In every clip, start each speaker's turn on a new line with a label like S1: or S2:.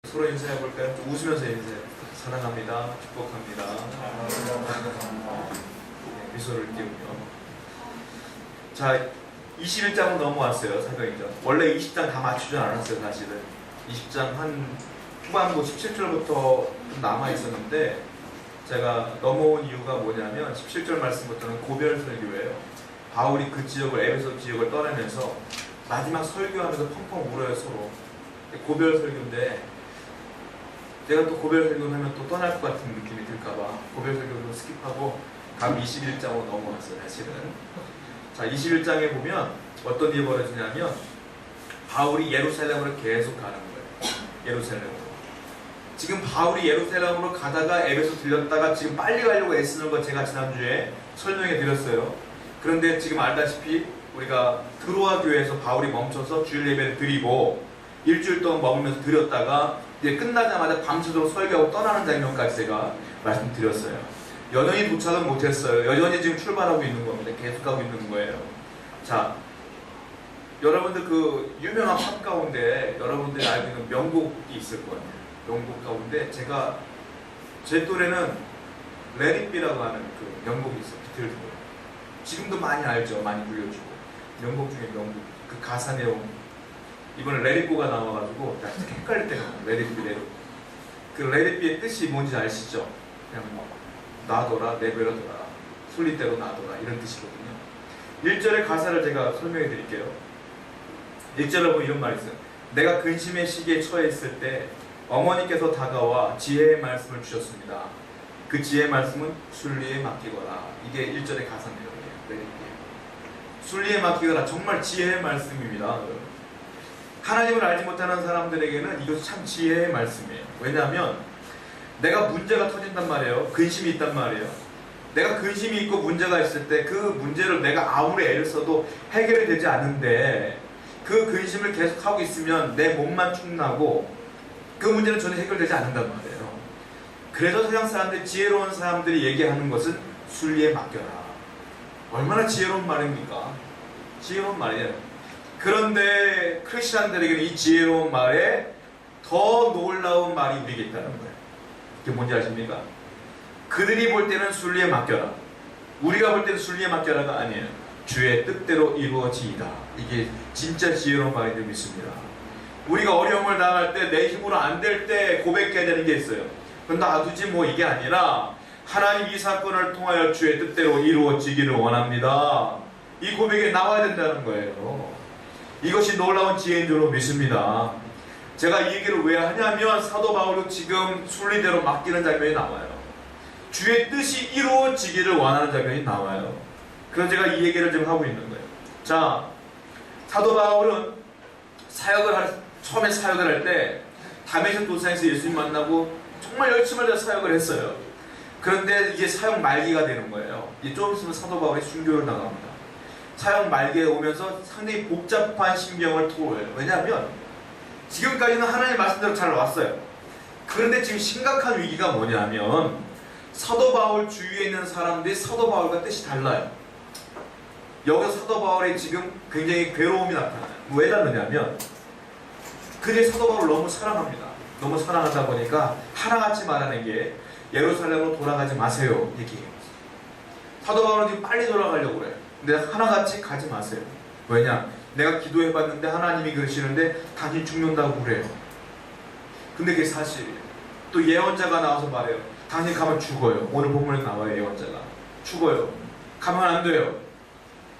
S1: 서로 인사해 볼까요? 좀 웃으면서 인사해. 사랑합니다. 축복합니다. 네, 미소를 띄우며. 자, 21장은 넘어왔어요. 사도행전. 원래 20장 다 맞추지 않았어요. 사실은 20장 한 후반부 17절부터 좀 남아 있었는데 제가 넘어온 이유가 뭐냐면 17절 말씀부터는 고별 설교예요. 바울이 그 지역을 에베소 지역을 떠나면서 마지막 설교하면서 펑펑 울어요. 서로. 고별 설교인데 제가 또 고별 설교를 하면 또 떠날 것 같은 느낌이 들까봐 고별 설교도 스킵하고 다음 21장으로 넘어왔어요. 사실은. 자, 21장에 보면 어떤 일이 벌어지냐면 바울이 예루살렘으로 계속 가는 거예요. 예루살렘으로. 지금 바울이 예루살렘으로 가다가 에베소 들렸다가 지금 빨리 가려고 애쓰는 거 제가 지난주에 설명해 드렸어요. 그런데 지금 알다시피 우리가 드로아 교회에서 바울이 멈춰서 주일 예배를 드리고 일주일 동안 먹으면서 드렸다가 이제 끝나자마자 밤새도록 설교하고 떠나는 장면까지 제가 말씀드렸어요. 여전히 도착은 못했어요. 여전히 지금 출발하고 있는 겁니다. 계속하고 있는 거예요. 자, 여러분들 그 유명한 팝 가운데 여러분들이 알고 있는 명곡이 있을 거예요. 명곡 가운데 제가 제 또래는 레디비라고 하는 그 명곡이 있어요. 비틀즈. 지금도 많이 알죠. 많이 불려주고 명곡 중에 명곡. 그 가사 내용 이번에 레디고가 나와가지고 약간 헷갈릴 때가 있어요. 레디비 레디. 그 레디비의 뜻이 뭔지 아시죠? 그냥 뭐 놔둬라, 내버려둬라, 순리대로 놔둬라 이런 뜻이거든요. 1절의 가사를 제가 설명해 드릴게요. 1절에 보면 이런 말이 있어요. 내가 근심의 시기에 처해 있을 때 어머니께서 다가와 지혜의 말씀을 주셨습니다. 그 지혜의 말씀은 순리에 맡기거라. 이게 1절의 가사 내용이에요. 레디비에. 순리에 맡기거라. 정말 지혜의 말씀입니다. 하나님을 알지 못하는 사람들에게는 이것이 참 지혜의 말씀이에요. 왜냐하면 내가 문제가 터진단 말이에요. 근심이 있단 말이에요. 내가 근심이 있고 문제가 있을 때 그 문제를 내가 아무리 애를 써도 해결이 되지 않는데 그 근심을 계속하고 있으면 내 몸만 축나고 그 문제는 전혀 해결되지 않는단 말이에요. 그래서 세상 사람들이 지혜로운 사람들이 얘기하는 것은 순리에 맡겨라. 얼마나 지혜로운 말입니까? 지혜로운 말이에요. 그런데 크리스찬들에게는 이 지혜로운 말에 더 놀라운 말이 우리에게 있다는 거예요. 그게 뭔지 아십니까? 그들이 볼 때는 순리에 맡겨라. 우리가 볼 때는 순리에 맡겨라가 아니에요. 주의 뜻대로 이루어지이다. 이게 진짜 지혜로운 말인 줄 믿습니다. 우리가 어려움을 당할 때 내 힘으로 안 될 때 고백해야 되는 게 있어요. 그건 놔두지 뭐 이게 아니라 하나님 이 사건을 통하여 주의 뜻대로 이루어지기를 원합니다. 이 고백이 나와야 된다는 거예요. 이것이 놀라운 지혜인 줄 믿습니다. 제가 이 얘기를 왜 하냐면 사도 바울이 지금 순리대로 맡기는 장면이 나와요. 주의 뜻이 이루어지기를 원하는 장면이 나와요. 그래서 제가 이 얘기를 지금 하고 있는 거예요. 자, 사도 바울은 처음에 사역을 할 때 다메섹 도상에서 예수님 만나고 정말 열심히 사역을 했어요. 그런데 이제 사역 말기가 되는 거예요. 이제 좀 있으면 사도 바울이 순교를 나갑니다. 사역 말기에 오면서 상당히 복잡한 심경을 토로해요. 왜냐하면 지금까지는 하나님의 말씀대로 잘 왔어요. 그런데 지금 심각한 위기가 뭐냐면 사도 바울 주위에 있는 사람들이 사도 바울과 뜻이 달라요. 여기서 사도 바울이 지금 굉장히 괴로움이 나타나요. 왜 다르냐면 그들이 사도 바울을 너무 사랑합니다. 너무 사랑하다 보니까 하나같이 말하는 게 예루살렘으로 돌아가지 마세요 얘기해요. 사도 바울은 지금 빨리 돌아가려고 그래요. 근데 하나같이 가지 마세요. 왜냐? 내가 기도해봤는데 하나님이 그러시는데 당신 죽는다고 그래요. 근데 그게 사실이에요. 또 예언자가 나와서 말해요. 당신 가면 죽어요. 오늘 본문에 나와요. 예언자가 죽어요. 가면 안 돼요.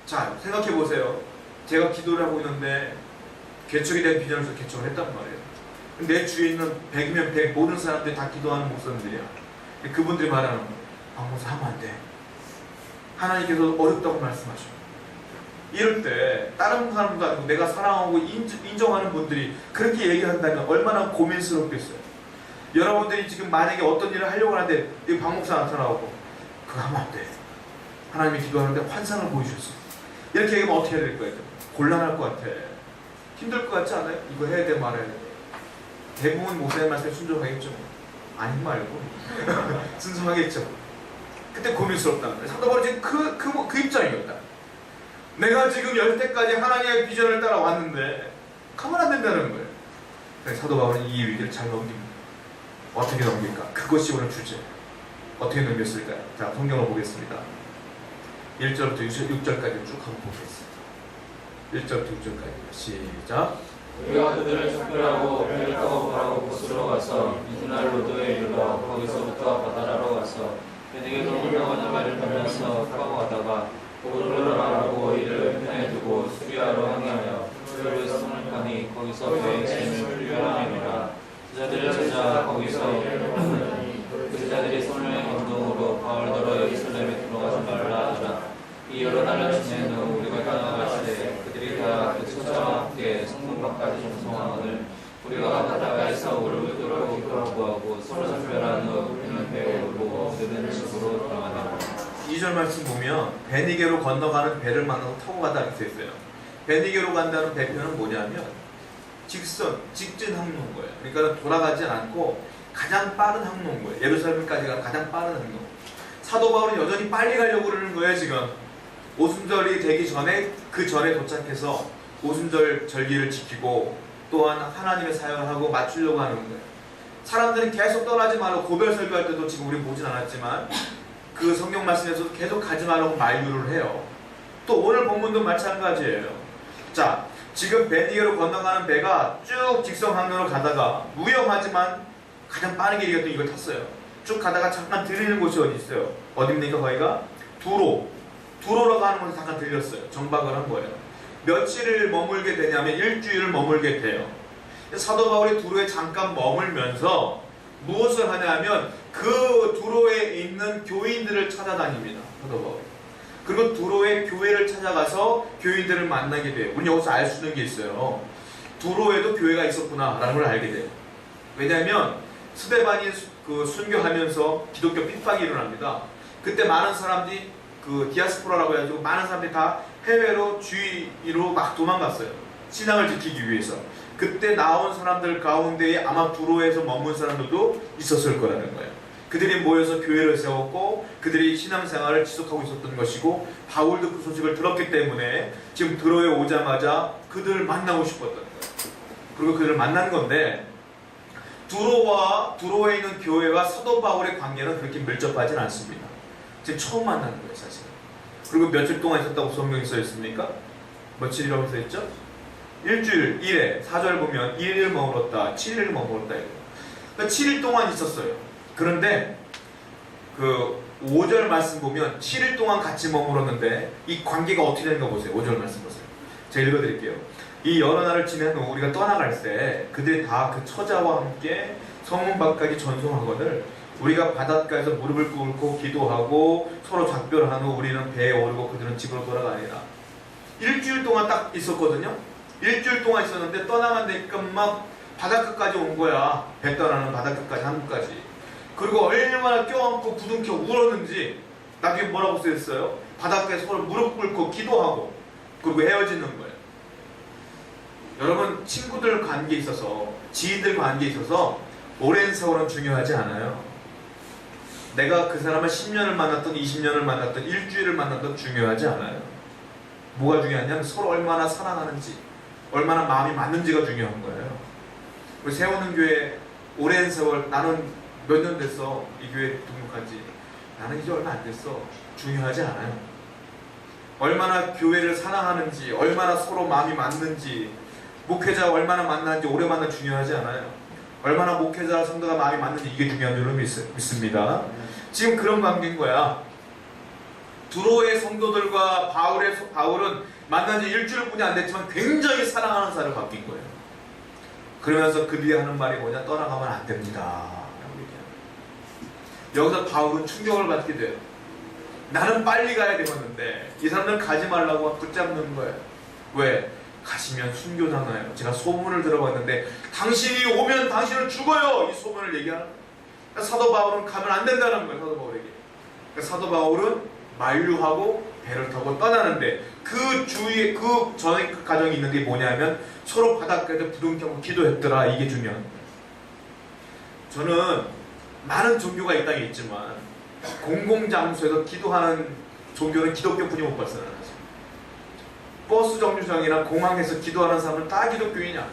S1: 자, 생각해보세요. 제가 기도를 하고 있는데 개척이 된 비전을 개척을 했단 말이에요. 내 주위에 있는 100이면 100 모든 사람들이 다 기도하는 목사님들이야. 그분들이 말하는 거예요. 박목사 하면 안 돼. 하나님께서 어렵다고 말씀하셔. 이럴 때 다른 사람도 아니고 내가 사랑하고 인정하는 분들이 그렇게 얘기한다면 얼마나 고민스럽겠어요. 여러분들이 지금 만약에 어떤 일을 하려고 하는데 이 박목사 나타나고 그거 하면 안 돼. 하나님이 기도하는데 환상을 보여주셨어. 이렇게 얘기하면 어떻게 해야 될 거예요? 곤란할 것 같아. 힘들 것 같지 않아요? 이거 해야 돼 말아야 돼. 대부분 목사님 말씀에 순종하겠죠. 아니 말고 순종하겠죠. 그때 고민스럽다는 거예요. 사도 바울이 지금 그 입장이었다. 내가 지금 여태까지 하나님의 비전을 따라왔는데 가만 안 된다는 거예요. 사도 바울은 이 위기를 잘 넘깁니다. 어떻게 넘길까? 그것이 오늘 주제. 어떻게 넘겼을까요? 자, 성경을 보겠습니다. 1절부터 6절까지 쭉 한번 보겠습니다. 1절부터 6절까지 시작.
S2: 우리가 그들을 작별하고 배를 타고 바라고 곳으로 가서 이튿날 로도에 이르러 거기서부터 바다라로 가서 베네게로 건너가는 배를 타면서 타고 가다가 도로를 말하고 이를 편에 두고 수리하러 항해하여 그들의 손을 파니 거기서 배의 짐을 풀려하니라. 제자들을 찾아 거기서 그 제자들이 손을 운동으로 바울더러 예루살렘에 들어가지 말라 하더라. 이 여러 날을 지낸 후 우리가 떠나갈 때 그들이 다 그 처자와 함께 성문 밖까지 정성하거늘 우리가 바다가에서 오르고 구하고 서로 작별한 후 우리는 배에 오르고 그들은 집으로 돌아가니라.
S1: 2절 말씀 보면 베니게로 건너가는 배를 만나서 타고 가다 이렇게 있어요. 베니게로 간다는 배표는 뭐냐면 직진 항로인 거예요. 그러니까 돌아가지 않고 가장 빠른 항로인 거예요. 예루살렘까지가 가장 빠른 항로. 사도 바울은 여전히 빨리 가려고 그러는 거예요. 지금 오순절이 되기 전에 그 전에 도착해서 오순절 절기를 지키고 또한 하나님의 사역을 하고 맞추려고 하는 거예요. 사람들은 계속 떠나지 말고 고별 설교할 때도 지금 우리 보진 않았지만 그 성경 말씀에서도 계속 가지 말라고 만류를 해요. 또 오늘 본문도 마찬가지예요. 자, 지금 베니게로 건너가는 배가 쭉 직선 항로로 가다가 위험하지만 가장 빠르게 이겼던 이걸 탔어요. 쭉 가다가 잠깐 들리는 곳이 어디 있어요? 어디입니까? 거기가 두로라고 하는 곳에 잠깐 들렸어요. 정박을 한 거예요. 며칠을 머물게 되냐면 일주일을 머물게 돼요. 사도 바울이 두로에 잠깐 머물면서 무엇을 하냐면 그 두로에 있는 교인들을 찾아다닙니다. 사도 바울이. 그리고 두로의 교회를 찾아가서 교인들을 만나게 돼요. 우리 여기서 알 수 있는 게 있어요. 두로에도 교회가 있었구나 라는 걸 알게 돼요. 왜냐하면 스데반이 순교하면서 기독교 핍박이 일어납니다. 그때 많은 사람들이 디아스포라라고 해가지고 많은 사람들이 다 해외로 주위로 막 도망갔어요. 신앙을 지키기 위해서. 그때 나온 사람들 가운데에 아마 두로에서 머문 사람들도 있었을 거라는 거예요. 그들이 모여서 교회를 세웠고 그들이 신앙생활을 지속하고 있었던 것이고 바울도 그 소식을 들었기 때문에 지금 두로에 오자마자 그들을 만나고 싶었던 거예요. 그리고 그들을 만난 건데 두로에 있는 교회와 사도 바울의 관계는 그렇게 밀접하진 않습니다. 지금 처음 만나는 거예요, 사실. 그리고 며칠 동안 있었다고 성경에 써 있습니까? 며칠이라고 써 있죠? 일주일, 1회, 4절 보면 1일 머물렀다, 7일 머물렀다. 그러니까 7일 동안 있었어요. 그런데 그 5절 말씀 보면 7일 동안 같이 머물렀는데 이 관계가 어떻게 되는가 보세요. 5절 말씀 보세요. 제가 읽어드릴게요. 이 여러 날을 지낸 후 우리가 떠나갈 때 그들이 다 그 처자와 함께 성문 밖까지 전송하거늘 우리가 바닷가에서 무릎을 꿇고 기도하고 서로 작별한 후 우리는 배에 오르고 그들은 집으로 돌아가니라. 일주일 동안 딱 있었거든요. 일주일 동안 있었는데 떠나간 데니까 막 바닷가까지 온 거야. 배 떠나는 바닷가까지, 한국까지. 그리고 얼마나 껴안고 부둥켜 울었는지 나중에 뭐라고 써있어요? 바닷가에 서로 무릎 꿇고 기도하고 그리고 헤어지는 거예요. 여러분, 친구들 관계에 있어서, 지인들 관계에 있어서 오랜 세월은 중요하지 않아요. 내가 그 사람을 10년을 만났던 20년을 만났던 일주일을 만났던 중요하지 않아요. 뭐가 중요하냐면 서로 얼마나 사랑하는지, 얼마나 마음이 맞는지가 중요한 거예요. 우리 세우는 교회 오랜 세월, 나는 몇 년 됐어 이 교회 등록한 지, 나는 이제 얼마 안 됐어, 중요하지 않아요. 얼마나 교회를 사랑하는지, 얼마나 서로 마음이 맞는지, 목회자 얼마나 만나는지 오래 만나 중요하지 않아요. 얼마나 목회자 성도가 마음이 맞는지 이게 중요한 줄로 믿습니다. 지금 그런 관계인 거야. 두로의 성도들과 바울은 만난 지 일주일뿐이 안 됐지만 굉장히 사랑하는 사람을 바뀐 거예요. 그러면서 그들이 하는 말이 뭐냐? 떠나가면 안 됩니다. 여기서 바울은 충격을 받게 돼요. 나는 빨리 가야 되었는데 이 사람들은 가지 말라고 붙잡는 거예요. 왜? 가시면 순교당해요. 제가 소문을 들어봤는데 당신이 오면 당신은 죽어요. 이 소문을 얘기하는 거예요. 그러니까 사도 바울은 가면 안 된다는 거예요. 사도 바울에게. 그러니까 사도 바울은 만류하고 배를 타고 떠나는데 그 주위에 그 전에 그 가정이 있는 게 뭐냐면 서로 바닷가에서 부둥켜고 기도했더라. 이게 중요한 거예요. 저는 많은 종교가 이 땅에 있지만 공공장소에서 기도하는 종교는 기독교뿐이 못 봤어요. 버스 정류장이나 공항에서 기도하는 사람은 다 기독교인이야.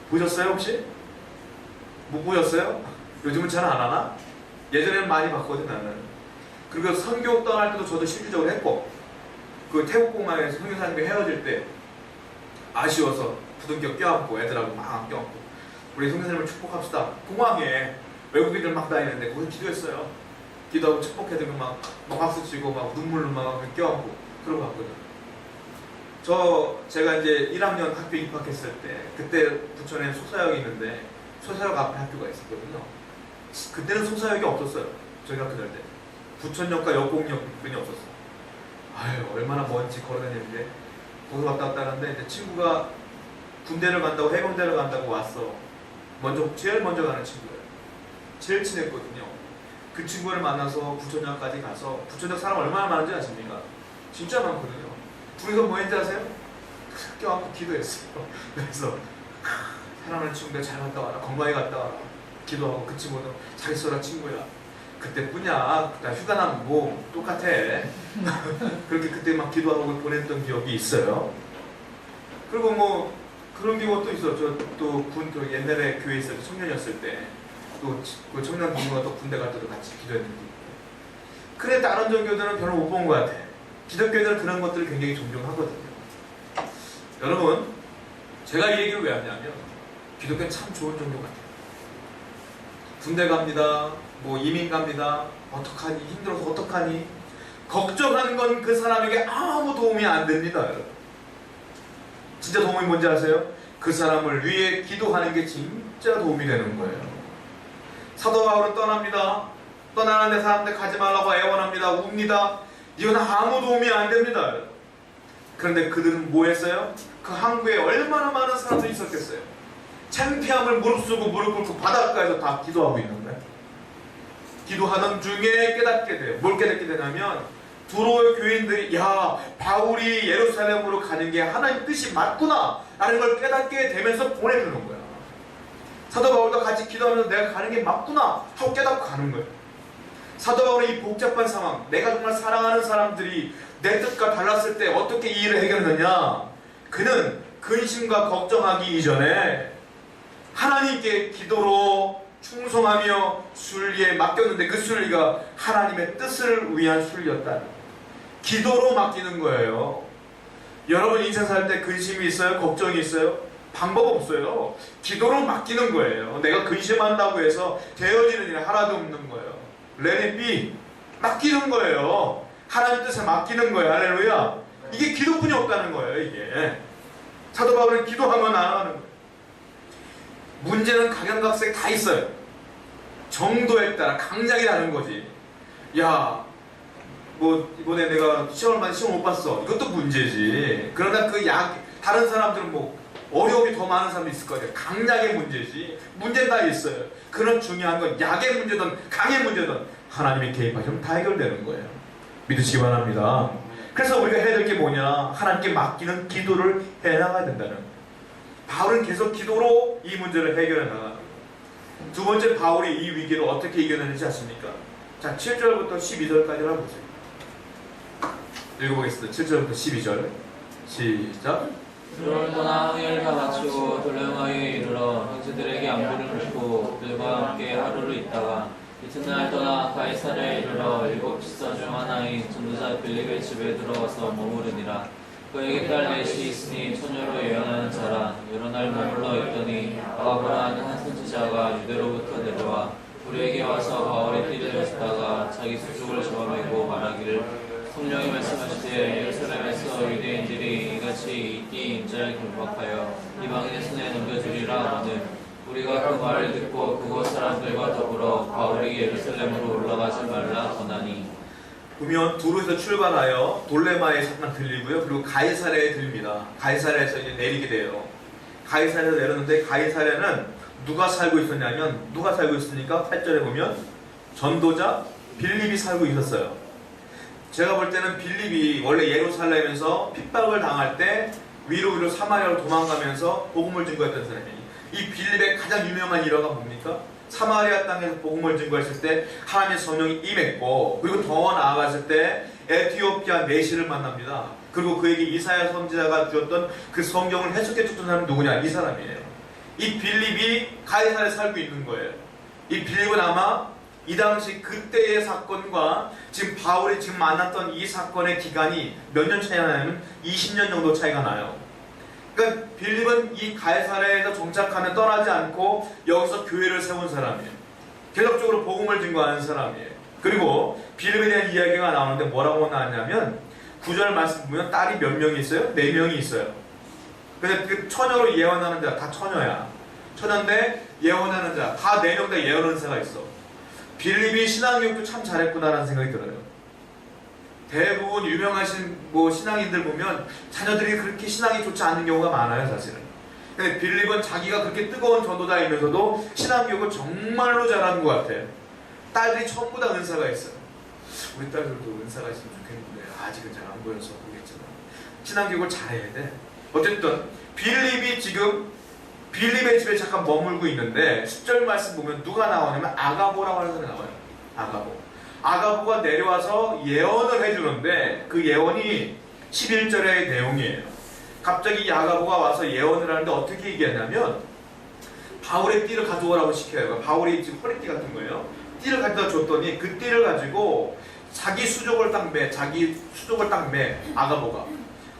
S1: 보셨어요 혹시? 못 보셨어요? 요즘은 잘 안 하나? 예전에는 많이 봤거든 나는. 그리고 선교 떠날 때도 저도 실질적으로 했고, 그 태국 공항에서 선교사님과 헤어질 때 아쉬워서 부둥켜 껴안고 애들하고 막 껴안고 우리 선교사님을 축복합시다. 공항에 외국인들 막 다니는데 거기서 기도했어요. 기도하고 축복해드리고 막 박수 치고 막 눈물로 막 껴안고 그러고 갔거든. 제가 이제 1학년 학교 입학했을 때 그때 부천에 소사역이 있는데 소사역 앞에 학교가 있었거든요. 그때는 소사역이 없었어요. 저희 학교 다닐 때 부천역과 역곡역뿐이 없었어요. 아유 얼마나 먼지 걸어다니는데 거기서 왔다 갔다 하는데 이제 친구가 군대를 간다고 해병대를 간다고 왔어. 제일 먼저 가는 친구예요. 제일 친했거든요. 그 친구를 만나서 부천역까지 가서 부천역 사람 얼마나 많은지 아십니까? 진짜 많거든요. 둘이서 뭐 했는지 아세요? 껴안고 기도했어요. 그래서 사랑하는 친구들 잘 갔다 와라, 건강히 갔다 와라 기도하고 그 친구도 잘 있어라 친구야. 그때뿐이야. 나 휴가 나면 뭐 똑같아. 그렇게 그때 막 기도하고 보냈던 기억이 있어요. 그리고 뭐 그런 경우도 있어. 또 옛날에 교회에 있을 때 청년이었을 때 또 그 청년 동료가 또 군대 갈 때도 같이 기도했는데. 그래 다른 종교들은 별로 못 본 것 같아. 기독교인들은 그런 것들을 굉장히 존경하거든요. 여러분, 제가 이 얘기를 왜 하냐면 기독교는 참 좋은 종교 같아요. 군대 갑니다. 뭐 이민 갑니다. 어떡하니? 힘들어서 어떡하니? 걱정하는 건 그 사람에게 아무 도움이 안 됩니다. 여러분. 진짜 도움이 뭔지 아세요? 그 사람을 위해 기도하는 게 진짜 도움이 되는 거예요. 사도 바울은 떠납니다. 떠나는데 사람들 가지 말라고 애원합니다. 웁니다. 이건 아무 도움이 안 됩니다. 그런데 그들은 뭐 했어요? 그 항구에 얼마나 많은 사람들이 있었겠어요. 창피함을 무릅쓰고 무릎 꿇고 바닷가에서 다 기도하고 있는 거예요. 기도하던 중에 깨닫게 돼요. 뭘 깨닫게 되냐면 두로의 교인들이 야 바울이 예루살렘으로 가는 게 하나님 뜻이 맞구나 라는 걸 깨닫게 되면서 보내주는 거야. 사도 바울도 같이 기도하면서 내가 가는 게 맞구나 하고 깨닫고 가는 거예요. 사도 바울의 이 복잡한 상황, 내가 정말 사랑하는 사람들이 내 뜻과 달랐을 때 어떻게 이 일을 해결했느냐, 그는 근심과 걱정하기 이전에 하나님께 기도로 충성하며 순리에 맡겼는데 그 순리가 하나님의 뜻을 위한 순리였다. 기도로 맡기는 거예요. 여러분 인생 살 때 근심이 있어요? 걱정이 있어요? 방법 없어요. 기도로 맡기는 거예요. 내가 근심한다고 해서 되어지는 일 하나도 없는 거예요. Let it be. 맡기는 거예요. 하나님 뜻에 맡기는 거예요. 할렐루야. 이게 기도뿐이 없다는 거예요. 이게 사도 바울은 기도하면 안 하는 거예요. 문제는 각양각색 다 있어요. 정도에 따라 강약이 다른 거지. 야, 뭐 이번에 내가 시험을 많이 시험 못 봤어. 이것도 문제지. 그러나 다른 사람들은 뭐 어려움이 더 많은 사람도 있을 거예요. 강약의 문제지. 문제는 다 있어요. 그런 중요한 건 약의 문제든 강의 문제든 하나님이 개입하시면 다 해결되는 거예요. 믿으시기 바랍니다. 그래서 우리가 해야 될 게 뭐냐? 하나님께 맡기는 기도를 해나가야 된다는 거예요. 바울은 계속 기도로 이 문제를 해결해 나가는 거예요. 두 번째 바울이 이 위기를 어떻게 이겨내는지 아십니까? 자, 7절부터 12절까지 보세요. 읽어보겠습니다. 7절부터 12절 시작.
S2: 두로를 떠나 항해를 마치고 돌레마에 이르러 형제들에게 안부를 묻고 그들과 함께 하루를 있다가 이튿날 떠나 가이사랴에 이르러 7 집사 중 하나인 전도자 빌립의 집에 들어와서 머무르니라. 그에게 딸 넷이 있으니 처녀로 예언하는 자라. 여러 날 머물러 있더니 아가보라는 한 선지자가 유대로부터 내려와 우리에게 와서 바울의 띠를 줬다가 자기 수족을 잡아매고 말하기를 성령이 말씀하시되 예루살렘에서 유대인들이 이같이 이 띠 인자를 결박하여 이방인의 손에 넘겨주리라 하거든 우리가 그 말을 듣고 그곳 사람들과 더불어 바울이 예루살렘으로 올라가지 말라 권하니.
S1: 보면 두로에서 출발하여 돌레마에 잠깐 들리고요. 그리고 가이사랴에 들립니다. 가이사랴에서 이제 내리게 돼요. 가이사랴에서 내렸는데 가이사랴는 누가 살고 있었냐면 누가 살고 있으니까 8절에 보면 전도자 빌립이 살고 있었어요. 제가 볼 때는 빌립이 원래 예루살렘에서 핍박을 당할 때 위로 사마리아로 도망가면서 복음을 증거했던 사람이에요. 이 빌립의 가장 유명한 일화가 뭡니까? 사마리아 땅에서 복음을 증거했을 때 하나님의 성령이 임했고, 그리고 더 나아갔을 때 에티오피아 내시를 만납니다. 그리고 그에게 이사야 선지자가 주었던 그 성경을 해석해 줬던 사람이 누구냐? 이 사람이에요. 이 빌립이 가이사랴에 살고 있는 거예요. 이 빌립은 아마 이 당시 그때의 사건과 지금 바울이 지금 만났던 이 사건의 기간이 몇 년 차이가 나냐면 20년 정도 차이가 나요. 그러니까 빌립은 이 가이사랴에서 정착하면 떠나지 않고 여기서 교회를 세운 사람이에요. 계속적으로 복음을 증거하는 사람이에요. 그리고 빌립에 대한 이야기가 나오는데 뭐라고 나왔냐면 9절 말씀 보면 딸이 몇 명이 있어요? 4명이 있어요. 근데 그 처녀로 예언하는 자 다 처녀야. 처녀인데 예언하는 자 다 4명 다 예언 은사가 있어. 빌립이 신앙교육도 참 잘했구나라는 생각이 들어요. 대부분 유명하신 신앙인들 보면 자녀들이 그렇게 신앙이 좋지 않은 경우가 많아요, 사실은. 근데 빌립은 자기가 그렇게 뜨거운 전도자이면서도 신앙교육을 정말로 잘하는 것 같아요. 딸들이 전부 다 은사가 있어요. 우리 딸들도 은사가 있으면 좋겠는데 아직은 잘 안 보여서 모르겠지만 신앙교육을 잘해야 돼. 어쨌든 빌립이 지금 빌립의 집에 잠깐 머물고 있는데 10절 말씀 보면 누가 나오냐면 아가보라고 하는 사람이 나와요. 아가보가 내려와서 예언을 해주는데 그 예언이 11절의 내용이에요. 갑자기 이 아가보가 와서 예언을 하는데 어떻게 얘기하냐면 바울의 띠를 가져오라고 시켜요. 바울이 지금 허리띠 같은 거예요. 띠를 가져다 줬더니 그 띠를 가지고 자기 수족을 딱 매 아가보가.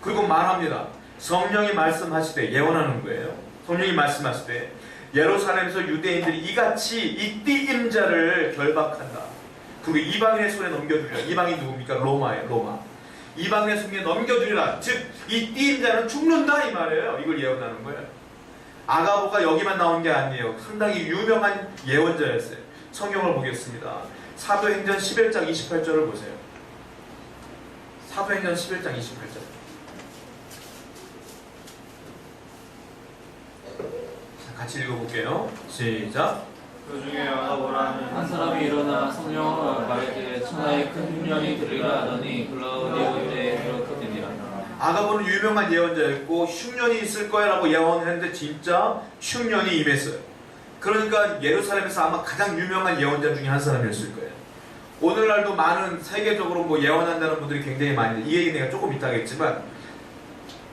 S1: 그리고 말합니다. 성령이 말씀하시되 예언하는 거예요. 성령이 말씀하시되 예루살렘에서 유대인들이 이같이 이 띠임자를 결박한다. 그리고 이방인의 손에 넘겨주리라. 이방인이 누굽니까? 로마예요. 로마. 이방인의 손에 넘겨주리라. 즉 이 띠임자는 죽는다 이 말이에요. 이걸 예언하는 거예요. 아가보가 여기만 나온 게 아니에요. 상당히 유명한 예언자였어요. 성경을 보겠습니다. 사도행전 11장 28절을 보세요. 사도행전 11장 28절. 같이 읽어볼게요. 시작.
S2: 그 중에 아가보라는 한 사람이 일어나 성령으로 말하기에 천하에 큰 흉년이 들리라 하더니 글라우디오 때에 그렇게 되니라.
S1: 아가보는 유명한 예언자였고 흉년이 있을 거야라고 예언했는데 진짜 흉년이 임했어요. 그러니까 예루살렘에서 아마 가장 유명한 예언자 중에 한 사람이었을 거예요. 오늘날도 많은 세계적으로 예언한다는 분들이 굉장히 많이 있는데 이 얘기 내가 조금 이따 하겠지만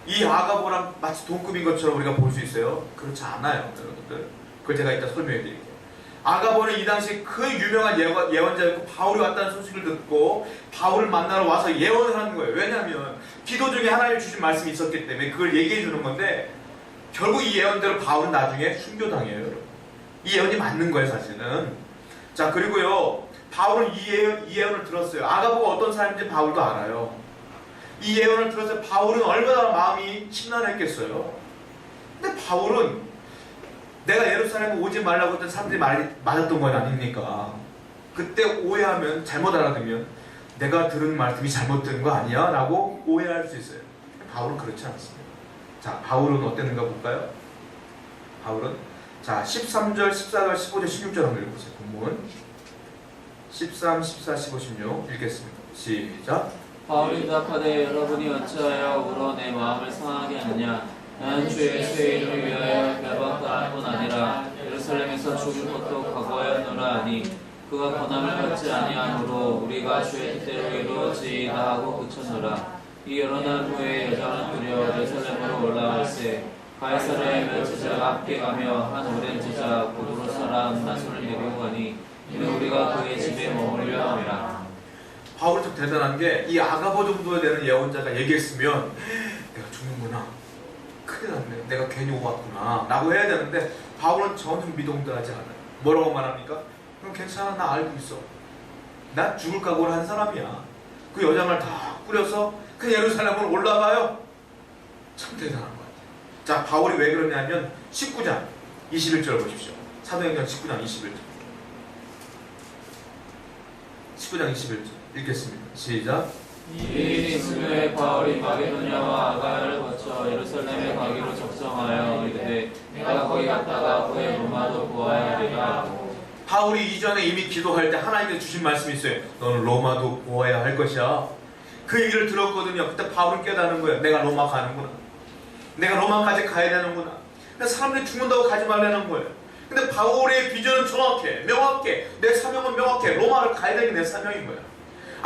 S1: 이 아가보랑 마치 동급인 것처럼 우리가 볼 수 있어요. 그렇지 않아요, 여러분들. 그걸 제가 이따 설명해 드릴게요. 아가보는 이 당시 그 유명한 예언자였고 바울이 왔다는 소식을 듣고 바울을 만나러 와서 예언을 하는 거예요. 왜냐하면 기도 중에 하나님 주신 말씀이 있었기 때문에 그걸 얘기해 주는 건데 결국 이 예언대로 바울은 나중에 순교당해요, 여러분. 이 예언이 맞는 거예요, 사실은. 자, 그리고요, 바울은 이 예언을 들었어요. 아가보가 어떤 사람인지 바울도 알아요. 이 예언을 들어서 바울은 얼마나 마음이 심란했겠어요. 근데 바울은 내가 예루살렘에 오지 말라고 했던 사람들이 맞았던 건 아닙니까? 그때 오해하면, 잘못 알아들으면 내가 들은 말씀이 잘못된 거 아니야? 라고 오해할 수 있어요. 바울은 그렇지 않습니다. 자, 바울은 어땠는가 볼까요? 바울은 자 13절, 14절, 15절, 16절 한번 읽어보세요. 본문 13, 14, 15, 16 읽겠습니다. 시작.
S2: 바울이 대답하되 여러분이 어찌하여 울어 내 마음을 상하게 하느냐. 나는 주 예수의 이름을 위하여 결박당할 뿐 아니라 예루살렘에서 죽을 것도 각오하였노라 하니 그가 권함을 받지 아니하므로 우리가 주의 뜻대로 이루어지이다 하고 그쳤노라. 이 여러 날 후에 여자는 두려 예루살렘으로 올라갈새 가이사랴에 몇 제자가 함께 가며 한 오랜 제자 고도로 사람 나손을 데리고 가니 이는 우리가 그의 집에 머물려 함이라.
S1: 바울이 참 대단한 게 이 아가보 정도 되는 예언자가 얘기했으면 내가 죽는구나, 큰일 났네, 내가 괜히 오왔구나 라고 해야 되는데 바울은 전혀 미동도하지 않아요. 뭐라고 말합니까? 그럼 괜찮아, 나 알고 있어. 나 죽을 각오를 한 사람이야. 그 여장을 다 꾸려서 그 예루살렘으로 올라가요. 참 대단한 것 같아요. 자, 바울이 왜 그러냐면 19장 21절 보십시오. 사도행전 19장 21절 19장 21절 읽겠습니다. 시작.
S2: 이 일이 있은 후에 바울이 마게도냐와 아가야를 거쳐 예루살렘에 가기로 작정하여 이르되 내가 거기 갔다가 후에 로마도 보아야 하리라.
S1: 바울이 이전에 이미 기도할 때 하나님께서 주신 말씀이 있어요. 너는 로마도 보아야 할 것이야. 그 얘기를 들었거든요. 그때 바울은 깨닫는 거예요. 내가 로마 가는구나. 내가 로마까지 가야 되는구나. 그래서 사람들이 죽는다고 가지 말라는 거예요. 근데 바울의 비전은 정확해, 명확해. 내 사명은 명확해. 로마를 가야 되는 게 내 사명인 거야.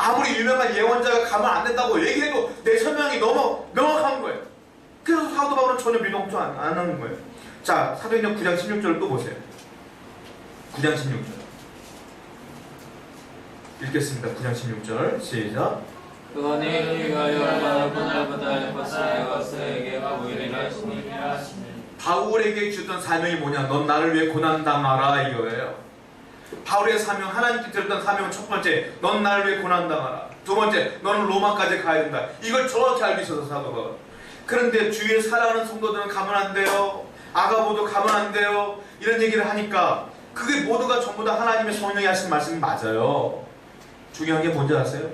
S1: 아무리 유명한 예언자가 가면 안 된다고 얘기해도 내 사명이 너무 명확한 거예요. 그래서 사도 바울은 전혀 미동도 안 하는 거예요. 자, 사도행전 9장 16절을 또 보세요. 9장 16절 읽겠습니다. 9장 16절 시작.
S2: 그가 너희를 위하여 얼마나 고난을 받아야 것을 그에게 보이리라 하시니
S1: 바울에게 주던 사명이 뭐냐? 넌 나를 위해 고난당하라 이거예요. 바울의 사명, 하나님께 드렸던 사명은 첫 번째, 넌 나를 위해 고난당하라. 두 번째, 너는 로마까지 가야 된다. 이걸 정확히 알고 있어서 사도가. 그런데 주위에 살아가는 성도들은 가면 안 돼요. 아가보도 가면 안 돼요. 이런 얘기를 하니까 그게 모두가 전부 다 하나님의 성령이 하신 말씀이 맞아요. 중요한 게 뭔지 아세요?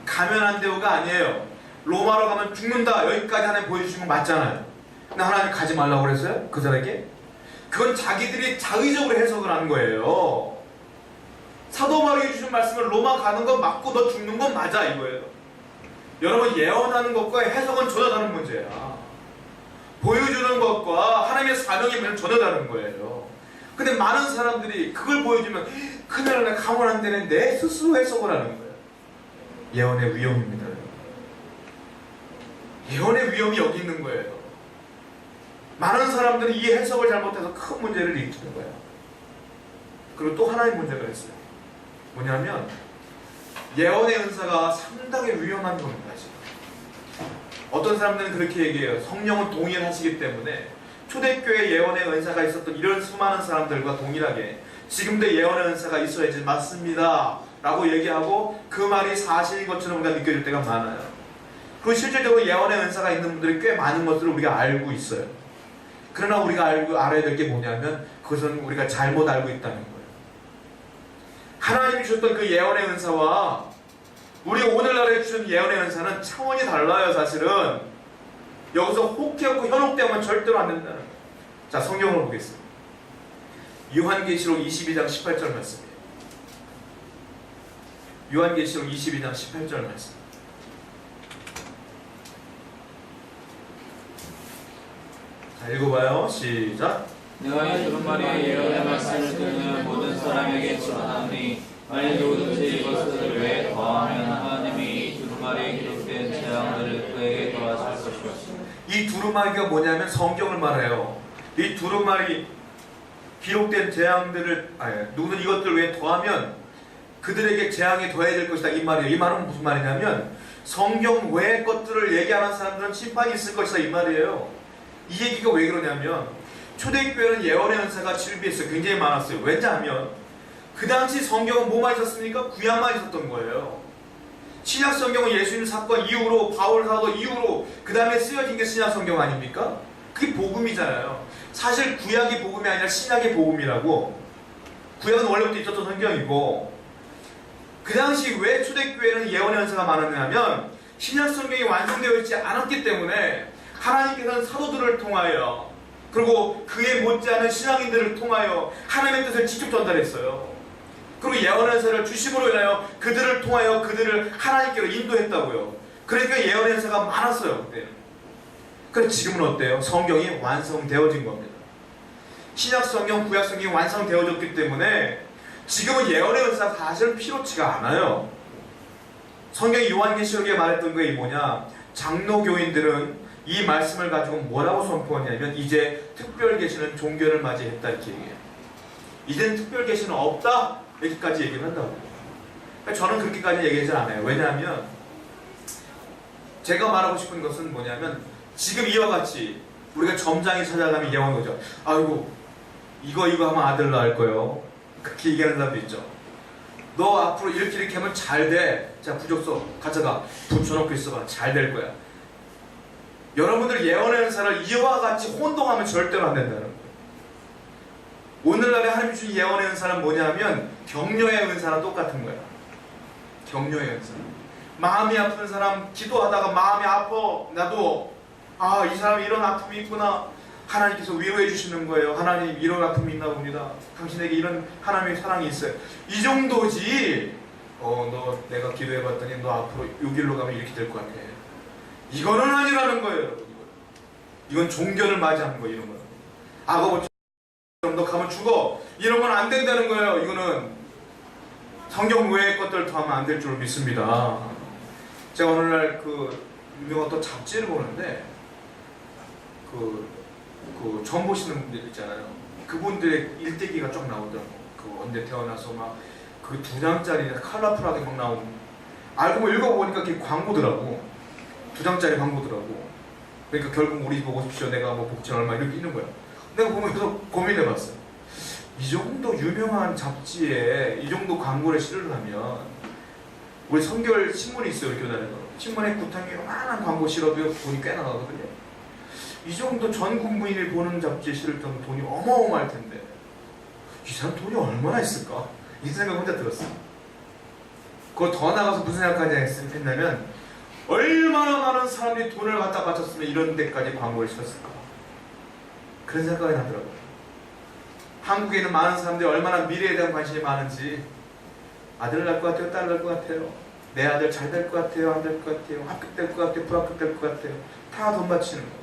S1: 가면 안 돼요가 아니에요. 로마로 가면 죽는다. 여기까지 하나님 보여주신 건 맞잖아요. 근데 하나님 가지 말라고 그랬어요? 그들에게? 그건 자기들이 자의적으로 해석을 하는 거예요. 사도 바울이 주신 말씀을 로마 가는 건 맞고 너 죽는 건 맞아 이거예요. 여러분, 예언하는 것과 해석은 전혀 다른 문제야. 보여주는 것과 하나님의 사명이 전혀 다른 거예요. 근데 많은 사람들이 그걸 보여주면 큰일 나네, 가면 안 되네, 내 스스로 해석을 하는 거예요. 예언의 위험입니다. 예언의 위험이 여기 있는 거예요. 많은 사람들이 이 해석을 잘못해서 큰 문제를 일으키는 거예요. 그리고 또 하나의 문제가 있어요. 뭐냐면 예언의 은사가 상당히 위험한 겁니다. 지금. 어떤 사람들은 그렇게 얘기해요. 성령은 동일하시기 때문에 초대교회 예언의 은사가 있었던 이런 수많은 사람들과 동일하게 지금도 예언의 은사가 있어야지 맞습니다 라고 얘기하고 그 말이 사실인 것처럼 우리가 느껴질 때가 많아요. 그리고 실질적으로 예언의 은사가 있는 분들이 꽤 많은 것들을 우리가 알고 있어요. 그러나 우리가 알아야 될 게 뭐냐면 그것은 우리가 잘못 알고 있다는 거예요. 하나님이 주셨던 그 예언의 은사와 우리 오늘날에 주신 예언의 은사는 차원이 달라요. 사실은 여기서 혹해없고 현혹되면 절대로 안 된다는 거예요. 자, 성경을 보겠습니다. 요한계시록 22장 18절 말씀이에요. 요한계시록 22장 18절 말씀. 자, 읽어봐요. 시작.
S2: 내가 이 두루마리의 예언의 말씀을 듣는 모든 사람에게 전하노니 만일 누구든지 이것을 왜 더하면 하나님이 이 두루마리에 기록된 재앙들을 그에게 더하실 것이요.
S1: 이 두루마리가 뭐냐면 성경을 말해요. 이 두루마리 기록된 재앙들을 누구든 이것들 왜 더하면 그들에게 재앙이 더해질 것이다 이 말이에요. 이 말은 무슨 말이냐면 성경 외의 것들을 얘기하는 사람들은 심판이 있을 것이다 이 말이에요. 이 얘기가 왜 그러냐면 초대교회는 예언의 은사가 질비했어요. 굉장히 많았어요. 왜냐하면 그 당시 성경은 뭐만 있었습니까? 구약만 있었던 거예요. 신약 성경은 예수님 사건 이후로 바울 사도 이후로 그 다음에 쓰여진 게 신약 성경 아닙니까? 그게 복음이잖아요. 사실 구약이 복음이 아니라 신약이 복음이라고. 구약은 원래부터 있었던 성경이고 그 당시 왜 초대교회는 예언의 은사가 많았냐면 신약 성경이 완성되어 있지 않았기 때문에 하나님께서는 사도들을 통하여 그리고 그에 못지않은 신앙인들을 통하여 하나님의 뜻을 직접 전달했어요. 그리고 예언의 은사를 주심으로 인하여 그들을 통하여 그들을 하나님께로 인도했다고요. 그러니까 예언의 은사가 많았어요. 그때. 그런데 지금은 어때요? 성경이 완성되어진 겁니다. 신약 성경, 구약 성경이 완성되어졌기 때문에 지금은 예언의 은사가 사실은 필요치가 않아요. 성경이 요한계시록에 말했던 게 뭐냐? 장로교인들은 이 말씀을 가지고 뭐라고 선포하냐면 이제 특별 계시는 종교를 맞이했다 이렇게 얘기해요. 이제는 특별 계시는 없다 여기까지 얘기를 한다고. 그러니까 저는 그렇게까지 얘기하지 않아요. 왜냐하면 제가 말하고 싶은 것은 뭐냐면 지금 이와 같이 우리가 점장이 찾아가면 예언 오죠. 아이고 이거 하면 아들 낳을 거요. 그렇게 얘기하는 사람도 있죠. 너 앞으로 이렇게 하면 잘 돼. 자, 부족서 가져가 붙여놓고 있어봐. 잘 될 거야. 여러분들 예언의 은사를 이와 같이 혼동하면 절대로 안 된다는 거예요. 오늘날에 하나님 주신 예언의 은사는 뭐냐면 격려의 은사랑 똑같은 거야. 격려의 은사. 마음이 아픈 사람 기도하다가 마음이 아파. 나도 이 사람이 이런 아픔이 있구나. 하나님께서 위로해 주시는 거예요. 하나님 이런 아픔이 있나 봅니다. 당신에게 이런 하나님의 사랑이 있어요. 이 정도지. 너 내가 기도해 봤더니 너 앞으로 이 길로 가면 이렇게 될 것 같아. 이거는 아니라는 거예요, 여러분. 이건 종교를 맞이하는 거예요, 이런 거는. 악어처럼 너 가면 죽어. 이런 건 안 된다는 거예요. 이거는 성경 외의 것들을 더하면 안 될 줄 믿습니다. 제가 오늘날 그 유명한 또 잡지를 보는데 그 처음 보시는 분들 있잖아요. 그분들의 일대기가 쫙 나오더라고. 그 언제 태어나서 막 그 2장짜리 컬러풀하게 막 나오는. 알고 읽어보니까 그게 광고더라고. 2장짜리 광고더라고. 그러니까 결국 우리 보고 싶시오. 내가 뭐 복지 얼마 이렇게 있는 거야. 내가 보면서 고민해봤어요. 이 정도 유명한 잡지에 이 정도 광고를 실으려면 우리 성결 신문이 있어요. 교단에서 신문에 구탕에 요만한 광고 실어도 돈이 꽤나 나가거든요. 이 정도 전 국민이 보는 잡지에 실을 정도 돈이 어마어마할 텐데 이 사람 돈이 얼마나 있을까? 이 생각 혼자 들었어요. 그거 더 나가서 무슨 생각하냐 했냐면 얼마나 많은 사람들이 돈을 갖다 바쳤으면 이런 데까지 광고를 실었을까? 그런 생각이 나더라고요. 한국에 있는 많은 사람들이 얼마나 미래에 대한 관심이 많은지 아들 낳을 것 같아요? 딸 낳을 것 같아요? 내 아들 잘 될 것 같아요? 안 될 것 같아요? 합격될 것 같아요? 불합격될 것 같아요? 다 돈 바치는 거예요.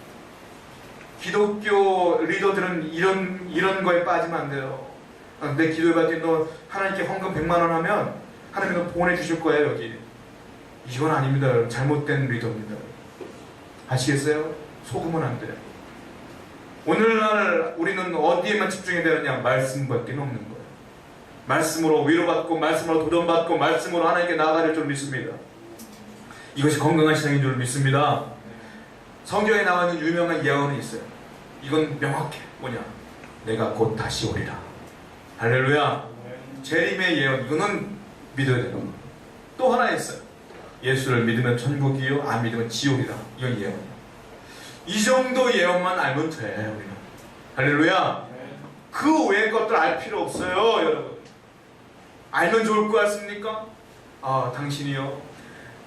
S1: 기독교 리더들은 이런 거에 빠지면 안 돼요. 내 기도에 받더니 너 하나님께 헌금 100만 원 하면 하나님이 너 보내주실 거예요 여기. 이건 아닙니다. 여러분. 잘못된 리더입니다. 아시겠어요? 속으면 안 돼요. 오늘날 우리는 어디에만 집중해야 되느냐? 말씀밖에 없는 거예요. 말씀으로 위로받고 말씀으로 도전받고 말씀으로 하나님께 나아갈 줄 믿습니다. 이것이 건강한 신앙인 줄 믿습니다. 성경에 나와 있는 유명한 예언이 있어요. 이건 명확해. 뭐냐? 내가 곧 다시 오리라. 할렐루야. 재림의 예언. 이거는 믿어야 되는 거예요. 또 하나 있어요. 예수를 믿으면 천국이요 안 믿으면 지옥이다. 이건 예언이에요. 이 정도 예언만 알면 돼 우리는. 할렐루야. 그 외의 것들 알 필요 없어요 여러분. 알면 좋을 것 같습니까? 아 당신이요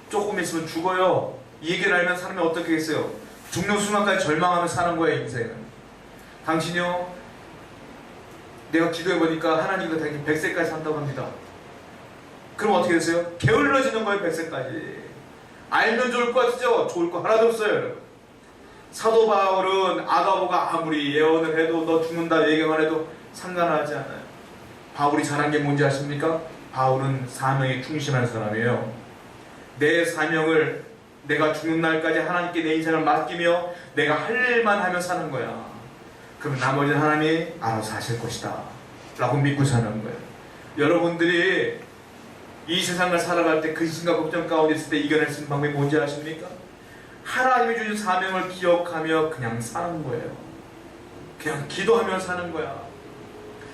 S1: 조금 있으면 죽어요. 이 얘기를 알면 사람이 어떻게 했어요? 죽는 순간까지 절망하며 사는 거예요 인생은. 당신이요 내가 기도해보니까 하나님도 당신 100세까지 산다고 합니다. 그럼 어떻게 되세요? 게을러지는 거예요 100세까지. 알면 좋을 것 같죠? 좋을 거 하나도 없어요 여러분. 사도 바울은 아가보가 아무리 예언을 해도 너 죽는다 얘기만 해도 상관하지 않아요. 바울이 잘한 게 뭔지 아십니까? 바울은 사명에 충실한 사람이에요. 내 사명을 내가 죽는 날까지 하나님께 내 인생을 맡기며 내가 할 일만 하며 사는 거야. 그럼 나머지는 하나님이 알아서 하실 것이다 라고 믿고 사는 거예요. 여러분들이 이 세상을 살아갈 때 근심과 걱정 가운데 있을 때 이겨낼 수 있는 방법이 뭔지 아십니까? 하나님이 주신 사명을 기억하며 그냥 사는 거예요. 그냥 기도하며 사는 거야.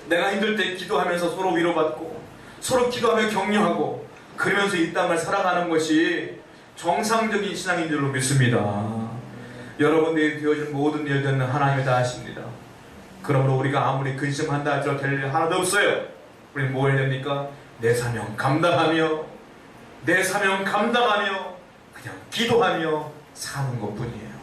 S1: 내가 힘들 때 기도하면서 서로 위로받고 서로 기도하며 격려하고 그러면서 이 땅을 살아가는 것이 정상적인 신앙인 줄로 믿습니다. 여러분들이 되어진 모든 일들은 하나님이 다 하십니다. 그러므로 우리가 아무리 근심한다 할지라도 될 일 하나도 없어요. 우리는 뭐 해야 됩니까? 내 사명 감당하며 그냥 기도하며 사는 것뿐이에요.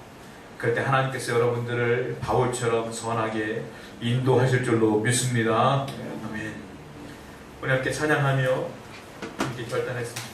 S1: 그럴 때 하나님께서 여러분들을 바울처럼 선하게 인도하실 줄로 믿습니다. 아멘. 우리 함께 찬양하며 함께 결단했습니다.